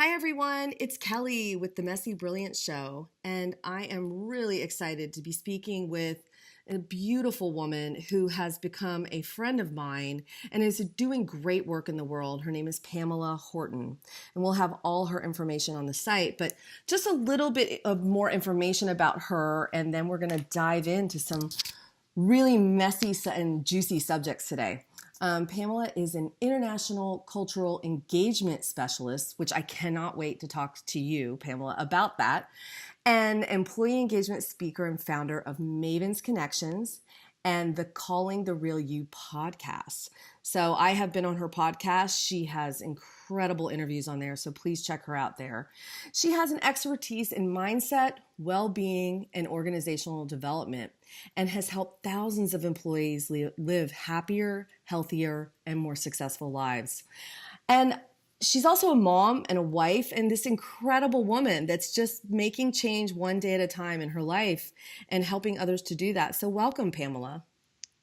Hi, everyone. It's Kelly with the Messy Brilliant Show, and I am really excited to be speaking with a beautiful woman who has become a friend of mine and is doing great work in the world. Her name is Pamella Horton, and we'll have all her information on the site, but just a little bit of more information about her, and then we're going to dive into some really messy and juicy subjects today. Pamella is an international cultural engagement specialist, which I cannot wait to talk to you, Pamella, about that, and employee engagement speaker and founder of Maven's Connections and the Calling the Real You podcast. So I have been on her podcast. She has incredible interviews on there, so please check her out there. She has an expertise in mindset, well-being, and organizational development, and has helped thousands of employees live happier, healthier, and more successful lives. And she's also a mom and a wife and this incredible woman that's just making change one day at a time in her life and helping others to do that. So welcome, Pamella.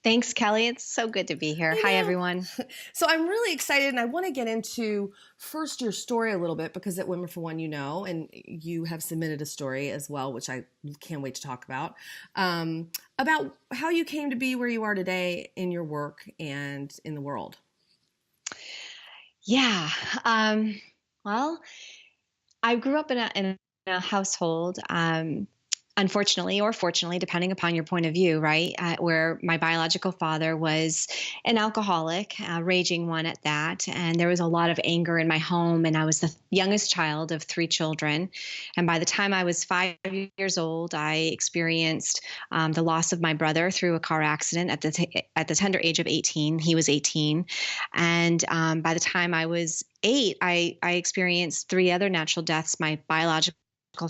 Thanks, Kelly. It's so good to be here. Hi, everyone. So I'm really excited, and I want to get into first your story a little bit because at Women for One, you know, and you have submitted a story as well, which I can't wait to talk about how you came to be where you are today in your work and in the world. Yeah. Well, I grew up in a household, unfortunately or fortunately, depending upon your point of view, right, where my biological father was an alcoholic, raging one at that. And there was a lot of anger in my home. And I was the youngest child of three children. And by the time I was 5 years old, I experienced the loss of my brother through a car accident at the tender age of 18. He was 18. And by the time I was 8, I experienced 3 other natural deaths: my biological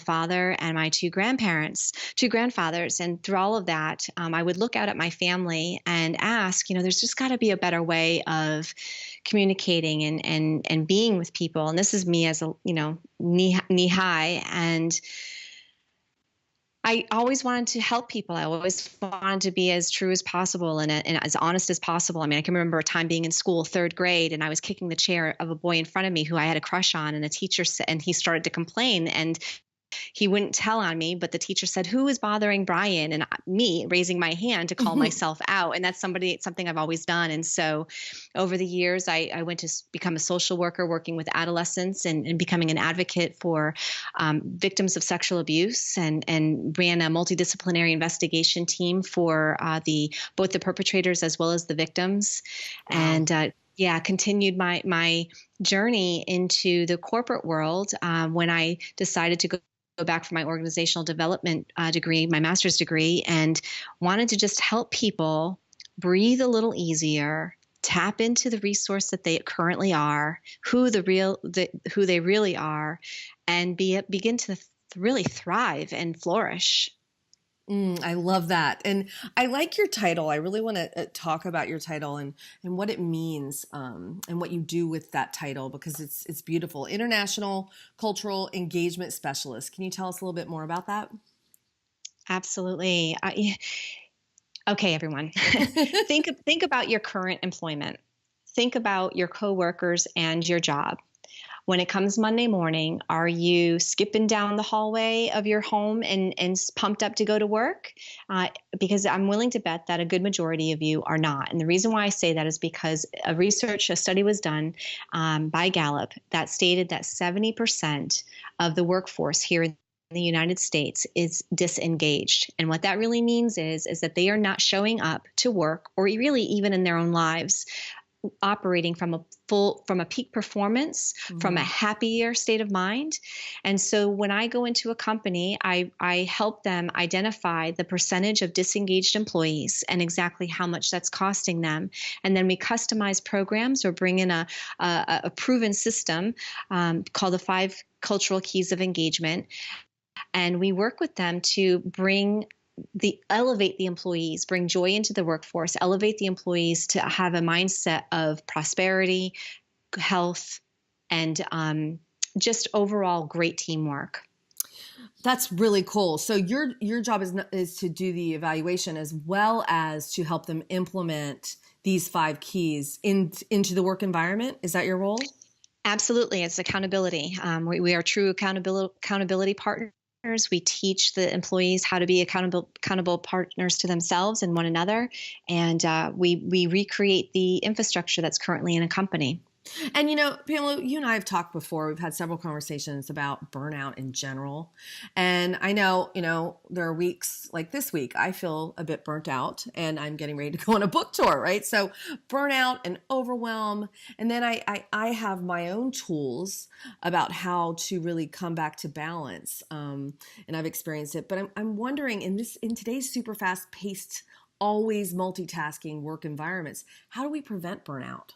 father and my two grandfathers. And through all of that, I would look out at my family and ask, there's just got to be a better way of communicating and being with people. And this is me as a, knee high. And I always wanted to help people. I always wanted to be as true as possible and as honest as possible. I mean, I can remember a time being in school, 3rd grade, and I was kicking the chair of a boy in front of me who I had a crush on, and a teacher said, and he started to complain, and he wouldn't tell on me, but the teacher said, "Who is bothering Brian?" And me raising my hand to call myself out. And that's something I've always done. And so over the years, I went to become a social worker, working with adolescents and becoming an advocate for victims of sexual abuse, and ran a multidisciplinary investigation team for both the perpetrators as well as the victims. Wow. And continued my journey into the corporate world when I decided to go back for my organizational development degree, my master's degree, and wanted to just help people breathe a little easier, tap into the resource that they currently are, who they really are, and begin to really thrive and flourish. I love that. And I like your title. I really want to talk about your title and what it means and what you do with that title, because it's beautiful. International Cultural Engagement Specialist. Can you tell us a little bit more about that? Absolutely. Okay, everyone. Think about your current employment. Think about your coworkers and your job. When it comes Monday morning, are you skipping down the hallway of your home and pumped up to go to work? Because I'm willing to bet that a good majority of you are not. And the reason why I say that is because a study was done by Gallup that stated that 70% of the workforce here in the United States is disengaged. And what that really means is that they are not showing up to work, or really even in their own lives, operating from a peak performance, from a happier state of mind. And so when I go into a company, I help them identify the percentage of disengaged employees and exactly how much that's costing them. And then we customize programs or bring in a proven system called the 5 Cultural Keys of Engagement. And we work with them to elevate the employees, bring joy into the workforce, elevate the employees to have a mindset of prosperity, health, and just overall great teamwork. That's really cool. So your job is to do the evaluation as well as to help them implement these 5 keys into the work environment. Is that your role? Absolutely. It's accountability. We are true accountability partners. We teach the employees how to be accountable partners to themselves and one another. And we recreate the infrastructure that's currently in a company. And Pamela, you and I have talked before. We've had several conversations about burnout in general. And I know, there are weeks like this week, I feel a bit burnt out and I'm getting ready to go on a book tour, right? So burnout and overwhelm. And then I have my own tools about how to really come back to balance. And I've experienced it. But I'm wondering in today's super fast paced, always multitasking work environments, how do we prevent burnout?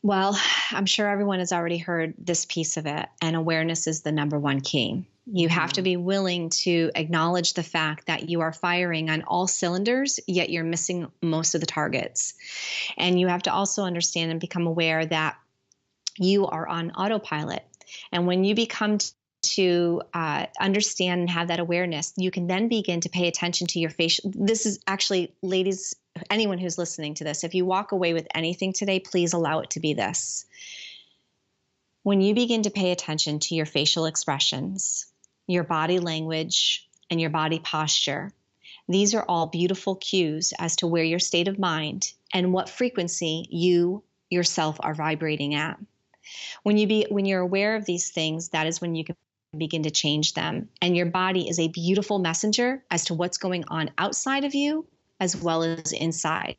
Well, I'm sure everyone has already heard this piece of it, and awareness is the number one key. You have to be willing to acknowledge the fact that you are firing on all cylinders, yet you're missing most of the targets. And you have to also understand and become aware that you are on autopilot. And when you become to understand and have that awareness, you can then begin to pay attention to your facial. This is actually, ladies, anyone who's listening to this, if you walk away with anything today, please allow it to be this. When you begin to pay attention to your facial expressions, your body language, and your body posture, these are all beautiful cues as to where your state of mind and what frequency you yourself are vibrating at. When you're aware of these things, that is when you can begin to change them. And your body is a beautiful messenger as to what's going on outside of you as well as inside.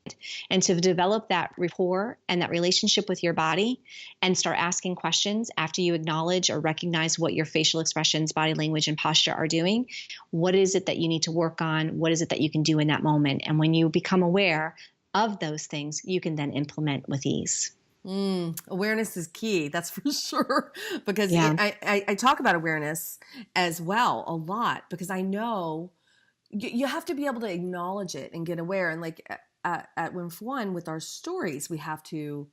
And to develop that rapport and that relationship with your body and start asking questions after you acknowledge or recognize what your facial expressions, body language, and posture are doing. What is it that you need to work on? What is it that you can do in that moment? And when you become aware of those things, you can then implement with ease. Awareness is key. That's for sure. Because Yeah. I talk about awareness as well a lot because I know you have to be able to acknowledge it and get aware. And like at WF1 with our stories, we have to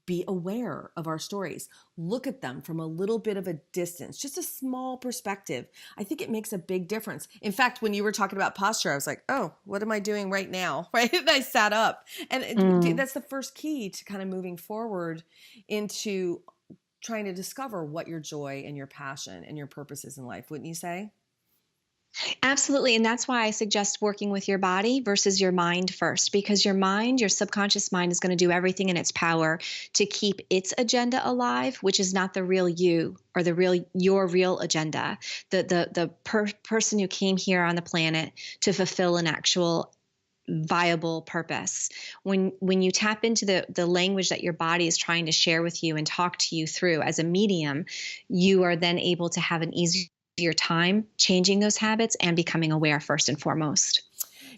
be aware of our stories. Look at them from a little bit of a distance, just a small perspective. I think it makes a big difference. In fact, when you were talking about posture, I was like, oh, what am I doing right now? Right? And I sat up. And that's the first key to kind of moving forward into trying to discover what your joy and your passion and your purpose is in life, wouldn't you say? Absolutely. And that's why I suggest working with your body versus your mind first, because your mind, your subconscious mind, is going to do everything in its power to keep its agenda alive, which is not the real you or your real agenda, the person who came here on the planet to fulfill an actual viable purpose. When you tap into the language that your body is trying to share with you and talk to you through as a medium, you are then able to have an easier time changing those habits and becoming aware first and foremost.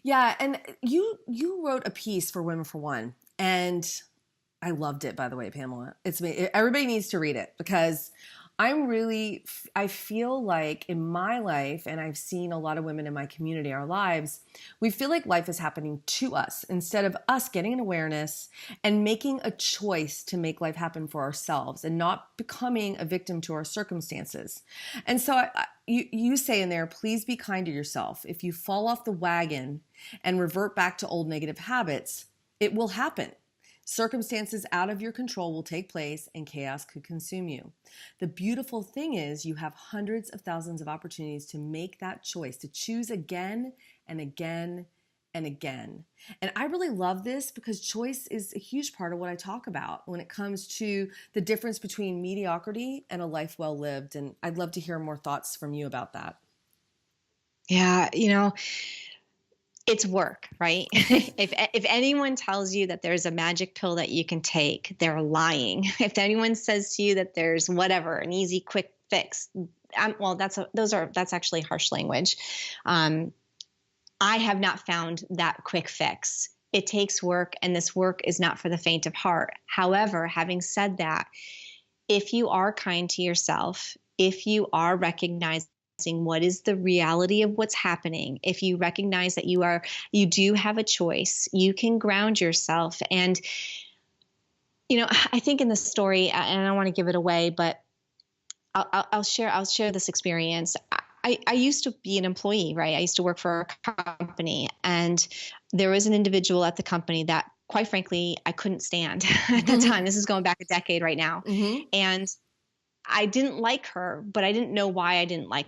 Yeah, and you wrote a piece for WF1, and I loved it, by the way, Pamela. Everybody needs to read it because I feel like in my life, and I've seen a lot of women in my community, our lives, we feel like life is happening to us instead of us getting an awareness and making a choice to make life happen for ourselves and not becoming a victim to our circumstances. And so you say in there, please be kind to yourself. If you fall off the wagon and revert back to old negative habits, it will happen. Circumstances out of your control will take place and chaos could consume you. The beautiful thing is you have hundreds of thousands of opportunities to make that choice, to choose again and again and again. And I really love this because choice is a huge part of what I talk about when it comes to the difference between mediocrity and a life well lived. And I'd love to hear more thoughts from you about that. Yeah, it's work, right? If anyone tells you that there's a magic pill that you can take, they're lying. If anyone says to you that there's whatever, an easy, quick fix, that's actually harsh language. I have not found that quick fix. It takes work, and this work is not for the faint of heart. However, having said that, if you are kind to yourself, if you are recognizing what is the reality of what's happening, if you recognize that you do have a choice, you can ground yourself. And, I think in the story, and I don't want to give it away, but I'll share this experience. I used to be an employee, right? I used to work for a company, and there was an individual at the company that quite frankly, I couldn't stand at the time. This is going back a decade right now. Mm-hmm. And I didn't like her, but I didn't know why I didn't like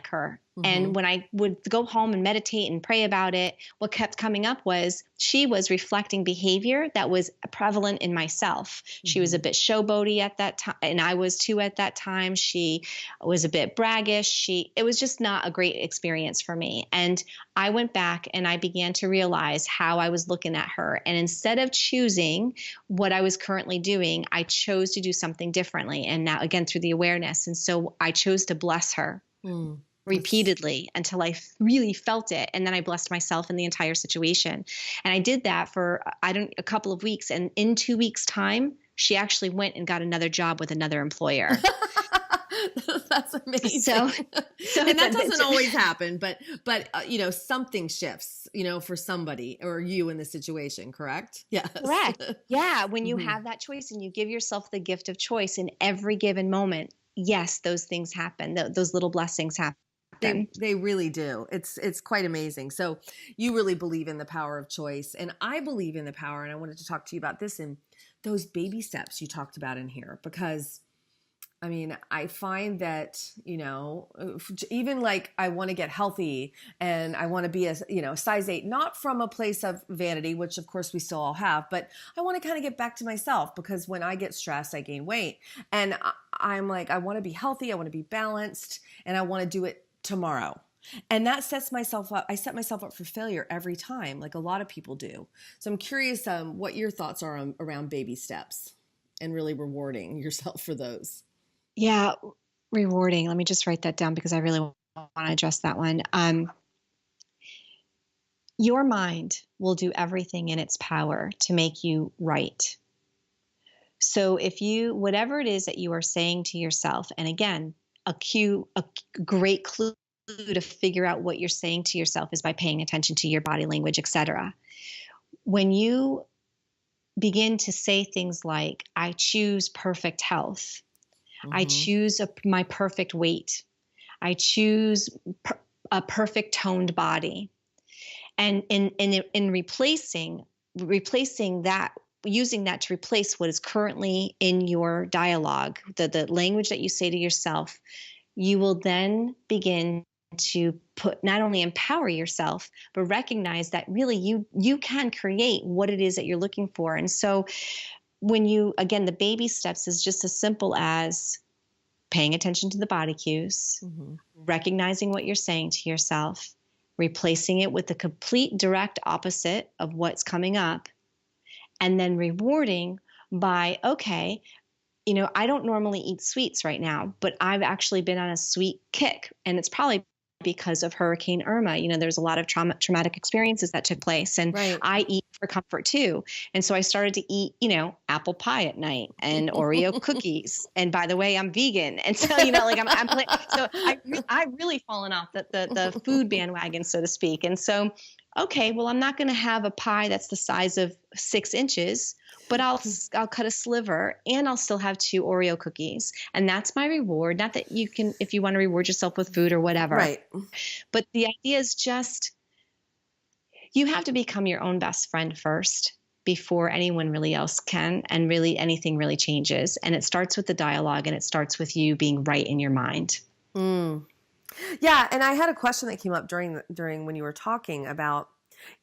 her. Mm-hmm. And when I would go home and meditate and pray about it, what kept coming up was she was reflecting behavior that was prevalent in myself. She was a bit showboaty at that time, and I was too at that time. She was a bit braggish. It was just not a great experience for me. And I went back and I began to realize how I was looking at her. And instead of choosing what I was currently doing, I chose to do something differently. And now, again, through the awareness. And so I chose to bless her. Repeatedly until I really felt it. And then I blessed myself in the entire situation. And I did that for, a couple of weeks. And in 2 weeks' time, she actually went and got another job with another employer. That's amazing. So and that doesn't always happen, but something shifts, for somebody or you in the situation, correct? Yes. Correct. Yeah. When you have that choice and you give yourself the gift of choice in every given moment, yes, those things happen. Those little blessings happen. They really do. It's quite amazing. So you really believe in the power of choice, and I believe in the power. And I wanted to talk to you about this and those baby steps you talked about in here, because I mean, I find that, even like I want to get healthy and I want to be a, size 8, not from a place of vanity, which of course we still all have, but I want to kind of get back to myself, because when I get stressed, I gain weight, and I'm like, I want to be healthy. I want to be balanced, and I want to do it tomorrow. And that sets myself up. I set myself up for failure every time, like a lot of people do. So I'm curious what your thoughts are around baby steps and really rewarding yourself for those. Yeah, rewarding. Let me just write that down because I really want to address that one. Your mind will do everything in its power to make you right. So whatever it is that you are saying to yourself, and again, a great clue to figure out what you're saying to yourself is by paying attention to your body language, etc. When you begin to say things like, I choose perfect health, I choose my perfect weight, I choose a perfect toned body, and in replacing that, using that to replace what is currently in your dialogue, the language that you say to yourself, you will then begin to not only empower yourself, but recognize that really you can create what it is that you're looking for. And so again, the baby steps is just as simple as paying attention to the body cues, recognizing what you're saying to yourself, replacing it with the complete direct opposite of what's coming up, and then rewarding by, okay, I don't normally eat sweets right now, but I've actually been on a sweet kick. And it's probably because of Hurricane Irma. There's a lot of traumatic experiences that took place, and right. I eat for comfort too. And so I started to eat, apple pie at night and Oreo cookies. And by the way, I'm vegan. And so, so I've really fallen off the food bandwagon, so to speak. And so, okay, well, I'm not going to have a pie that's the size of 6 inches, but I'll cut a sliver, and I'll still have 2 Oreo cookies. And that's my reward. Not that you can, if you want to reward yourself with food or whatever. Right. But the idea is just, you have to become your own best friend first before anyone really else can, and really anything really changes. And it starts with the dialogue, and it starts with you being right in your mind. Yeah, and I had a question that came up during when you were talking about,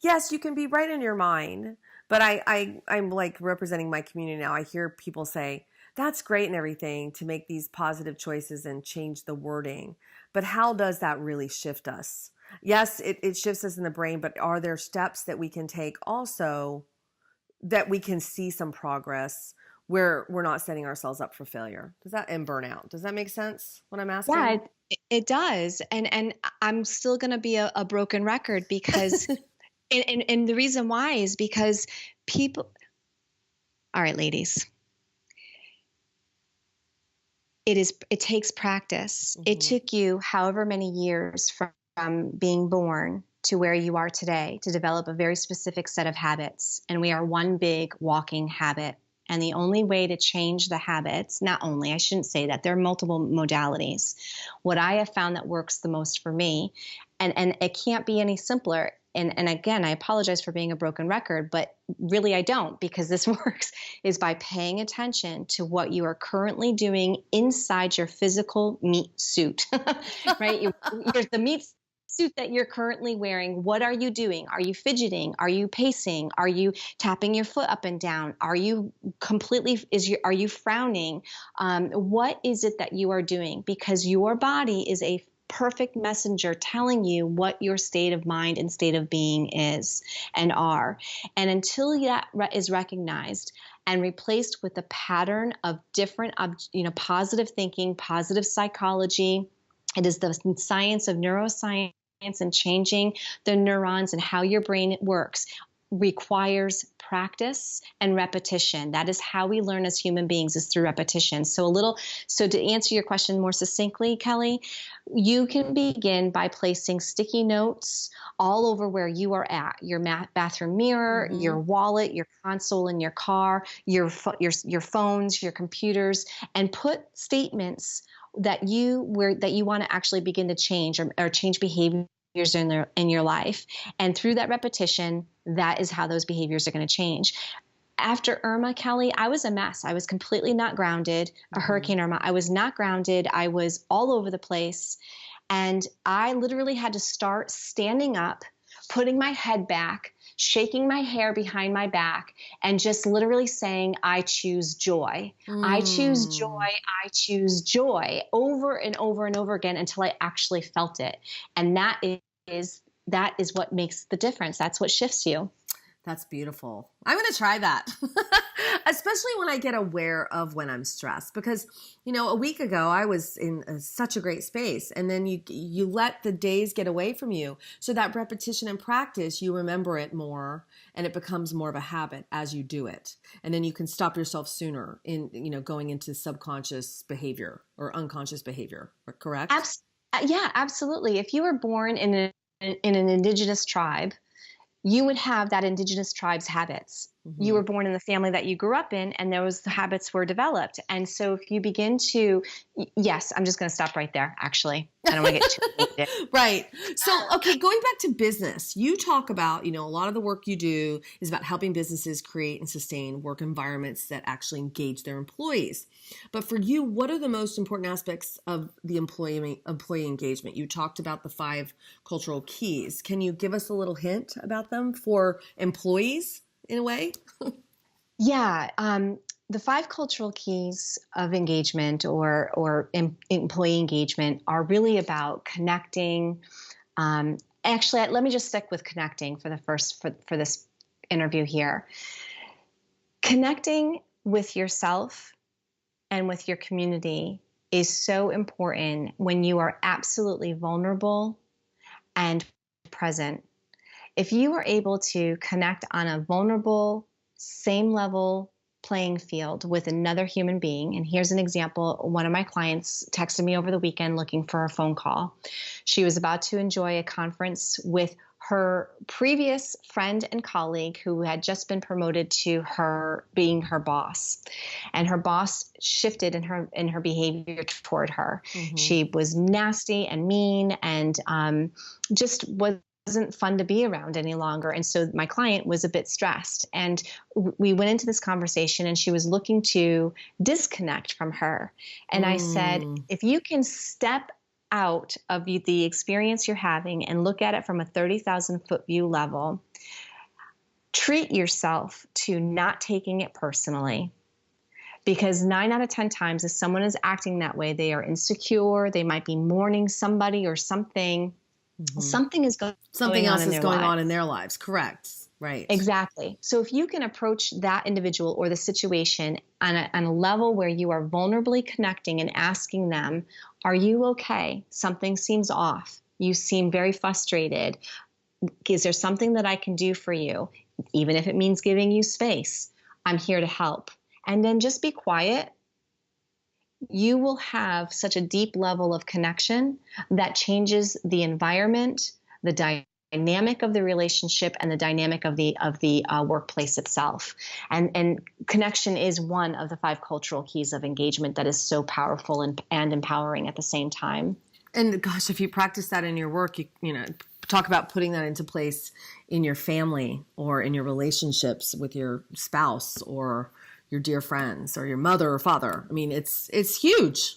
yes, you can be right in your mind, but I'm like representing my community now. I hear people say, that's great and everything to make these positive choices and change the wording, but how does that really shift us? Yes, it shifts us in the brain, but are there steps that we can take also that we can see some progress where we're not setting ourselves up for failure? And burnout? Does that make sense, what I'm asking? Yeah, it does. And I'm still going to be a broken record because, and the reason why is because people, all right, ladies, it takes practice. It took you however many years from being born to where you are today to develop a very specific set of habits. And we are one big walking habit. And the only way to change the habits, I shouldn't say that, there are multiple modalities. What I have found that works the most for me, and it can't be any simpler, and again, I apologize for being a broken record, but really I don't, because this works, is by paying attention to what you are currently doing inside your physical meat suit, right? The meat suit that you're currently wearing. What are you doing? Are you fidgeting? Are you pacing? Are you tapping your foot up and down? Are you are you frowning? What is it that you are doing? Because your body is a perfect messenger telling you what your state of mind and state of being is and are. And until that is recognized and replaced with a pattern of different, positive thinking, positive psychology, it is the science of neuroscience and changing the neurons and how your brain works, requires practice and repetition. That is how we learn as human beings, is through repetition. So to answer your question more succinctly, Kelly, you can begin by placing sticky notes all over where you are at: your bathroom mirror, your wallet, your console in your car, your phones, your computers, and put statements that you want to actually begin to change or change behaviors in your life. And through that repetition, that is how those behaviors are going to change. After Irma, Kelly, I was a mess. I was completely not grounded. Hurricane Irma, I was not grounded. I was all over the place. And I literally had to start standing up, putting my head back, shaking my hair behind my back, and just literally saying, I choose joy. I choose joy. I choose joy, over and over and over again, until I actually felt it. And that is what makes the difference. That's what shifts you. That's beautiful. I'm going to try that, especially when I get aware of when I'm stressed, because, a week ago I was in such a great space, and then you let the days get away from you. So that repetition and practice, you remember it more, and it becomes more of a habit as you do it. And then you can stop yourself sooner in, going into subconscious behavior or unconscious behavior, correct? Yeah, absolutely. If you were born in an indigenous tribe, you would have that indigenous tribe's habits. You were born in the family that you grew up in, and those habits were developed. And so if you begin to, yes, I'm just going to stop right there, actually. I don't want to get too deep. Right. So, okay, going back to business, you talk about, a lot of the work you do is about helping businesses create and sustain work environments that actually engage their employees. But for you, what are the most important aspects of the employee engagement? You talked about the 5 cultural keys. Can you give us a little hint about them for employees in a way? Yeah. The 5 cultural keys of engagement or employee engagement are really about connecting. Actually, let me just stick with connecting for this interview here. Connecting with yourself and with your community is so important when you are absolutely vulnerable and present. If you are able to connect on a vulnerable, same level playing field with another human being, and here's an example. One of my clients texted me over the weekend looking for a phone call. She was about to enjoy a conference with her previous friend and colleague who had just been promoted to her being her boss. And her boss shifted in her behavior toward her. She was nasty and mean and just wasn't fun to be around any longer. And so my client was a bit stressed. And we went into this conversation, and she was looking to disconnect from her. And I said, if you can step out of the experience you're having and look at it from a 30,000 foot view level, treat yourself to not taking it personally. Because 9 out of 10 times, if someone is acting that way, they are insecure, they might be mourning somebody or something. Something else is going on in their lives. Correct. Right. Exactly. So if you can approach that individual or the situation on a level where you are vulnerably connecting and asking them, are you okay? Something seems off. You seem very frustrated. Is there something that I can do for you? Even if it means giving you space, I'm here to help. And then just be quiet. You will have such a deep level of connection that changes the environment, the dynamic of the relationship, and the dynamic of the workplace itself. And connection is one of the 5 cultural keys of engagement that is so powerful and empowering at the same time. And gosh, if you practice that in your work, talk about putting that into place in your family or in your relationships with your spouse or your dear friends or your mother or father. I mean, it's huge.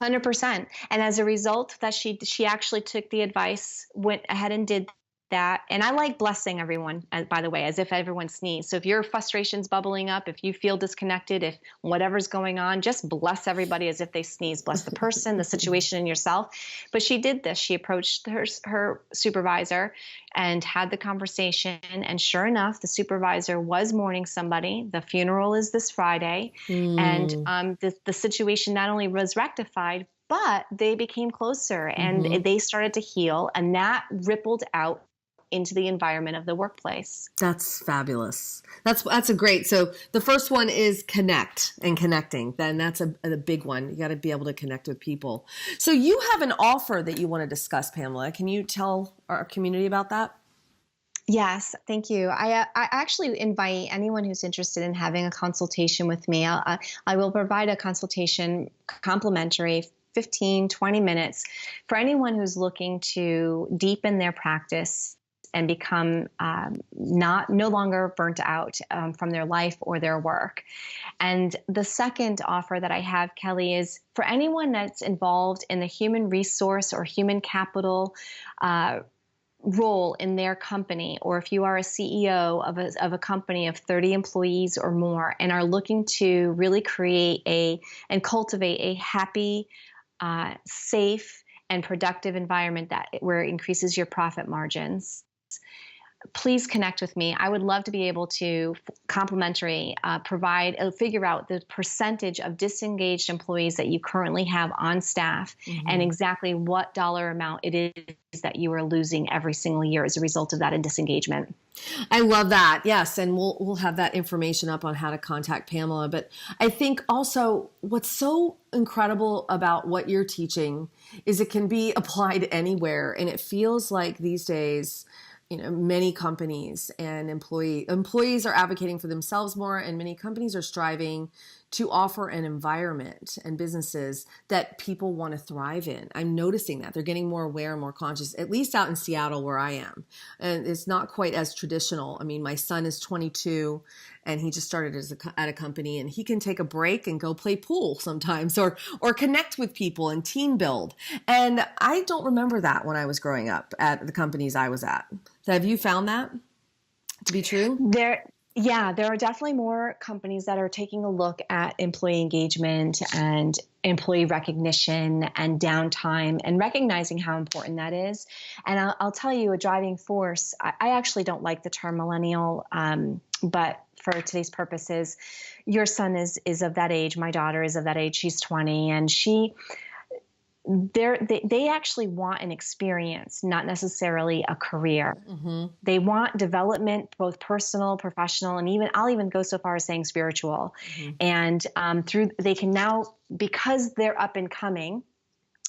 100%. And as a result that she actually took the advice, went ahead and did that. And I like blessing everyone, by the way, as if everyone sneezed. So if your frustration's bubbling up, if you feel disconnected, if whatever's going on, just bless everybody as if they sneeze. Bless the person, the situation, and yourself. But she did this. She approached her supervisor and had the conversation. And sure enough, the supervisor was mourning somebody. The funeral is this Friday. And the situation not only was rectified, but they became closer and they started to heal. And that rippled out into the environment of the workplace. That's fabulous. That's a great. So the first one is connect and connecting. Then that's a big one. You got to be able to connect with people. So you have an offer that you want to discuss, Pamela. Can you tell our community about that? Yes, thank you. I actually invite anyone who's interested in having a consultation with me. I will provide a consultation complimentary, 15, 20 minutes for anyone who's looking to deepen their practice and become no longer burnt out from their life or their work. And the second offer that I have, Kelly, is for anyone that's involved in the human resource or human capital role in their company, or if you are a CEO of a company of 30 employees or more and are looking to really create and cultivate a happy, safe, and productive environment where it increases your profit margins, please connect with me. I would love to be able to complimentary figure out the percentage of disengaged employees that you currently have on staff and exactly what dollar amount it is that you are losing every single year as a result of that disengagement. I love that. Yes. And we'll have that information up on how to contact Pamela. But I think also what's so incredible about what you're teaching is it can be applied anywhere. And it feels like these days, many companies and employees are advocating for themselves more, and many companies are striving to offer an environment and businesses that people want to thrive in. I'm noticing that they're getting more aware and more conscious, at least out in Seattle where I am. And it's not quite as traditional. I mean, my son is 22 and he just started at a company, and he can take a break and go play pool sometimes or connect with people and team build. And I don't remember that when I was growing up at the companies I was at. Have you found that to be true? There are definitely more companies that are taking a look at employee engagement and employee recognition and downtime and recognizing how important that is. And I'll tell you a driving force. I actually don't like the term millennial, but for today's purposes, your son is of that age. My daughter is of that age. She's 20, and they actually want an experience, not necessarily a career. They want development, both personal, professional, and I'll even go so far as saying spiritual. And they can now, because they're up and coming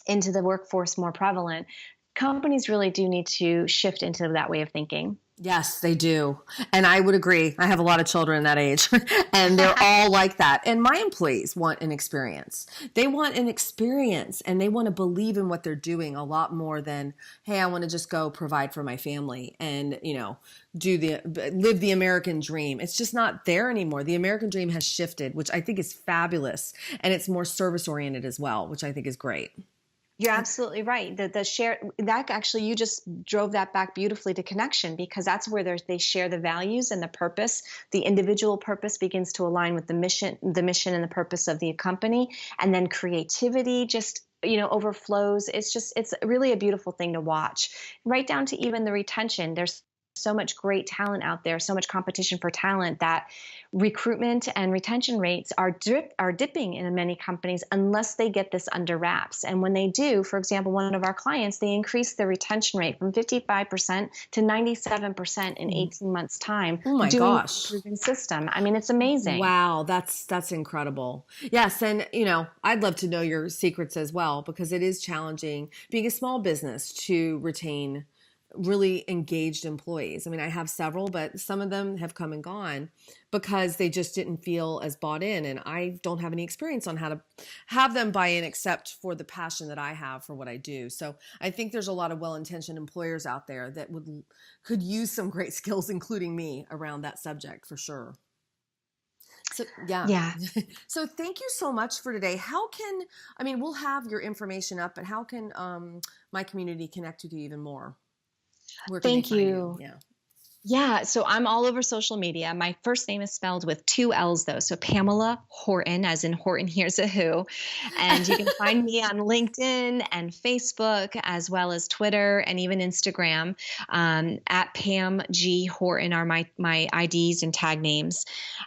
into the workforce more prevalent, companies really do need to shift into that way of thinking. Yes, they do. And I would agree. I have a lot of children that age and they're all like that. And my employees want an experience. They want an experience and they want to believe in what they're doing a lot more than, hey, I want to just go provide for my family and, live the American dream. It's just not there anymore. The American dream has shifted, which I think is fabulous. And it's more service oriented as well, which I think is great. You're absolutely right. The share that actually you just drove that back beautifully to connection, because that's where they share the values and the purpose. The individual purpose begins to align with the mission and the purpose of the company, and then creativity just overflows. It's really a beautiful thing to watch, right down to even the retention. There's so much great talent out there, so much competition for talent that recruitment and retention rates are dipping in many companies unless they get this under wraps. And when they do, for example, one of our clients, they increased their retention rate from 55% to 97% in 18 months' time. Oh my gosh. Doing a proven system. I mean, it's amazing. Wow, that's incredible. Yes, and I'd love to know your secrets as well, because it is challenging being a small business to retain really engaged employees. I mean, I have several, but some of them have come and gone because they just didn't feel as bought in. And I don't have any experience on how to have them buy in except for the passion that I have for what I do. So I think there's a lot of well-intentioned employers out there that could use some great skills, including me, around that subject for sure. So yeah. Yeah. So thank you so much for today. I mean, we'll have your information up, but how can my community connect with you even more? Where can they Thank find you. Yeah. Yeah, so I'm all over social media. My first name is spelled with 2 L's though. So Pamela Horton, as in Horton Hears a Who. And you can find me on LinkedIn and Facebook, as well as Twitter and even Instagram. At Pam G Horton are my IDs and tag names.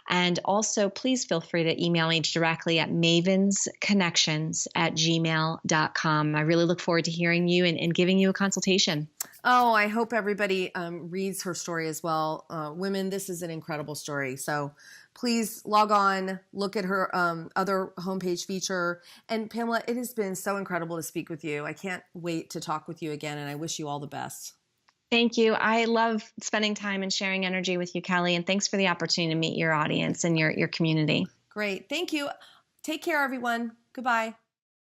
And also, please feel free to email me directly at mavensconnections@gmail.com. I really look forward to hearing you and giving you a consultation. Oh, I hope everybody reads her story as well. Women, this is an incredible story. So please log on, look at her other homepage feature. And Pamela, it has been so incredible to speak with you. I can't wait to talk with you again, and I wish you all the best. Thank you. I love spending time and sharing energy with you, Kelly. And thanks for the opportunity to meet your audience and your community. Great. Thank you. Take care, everyone. Goodbye.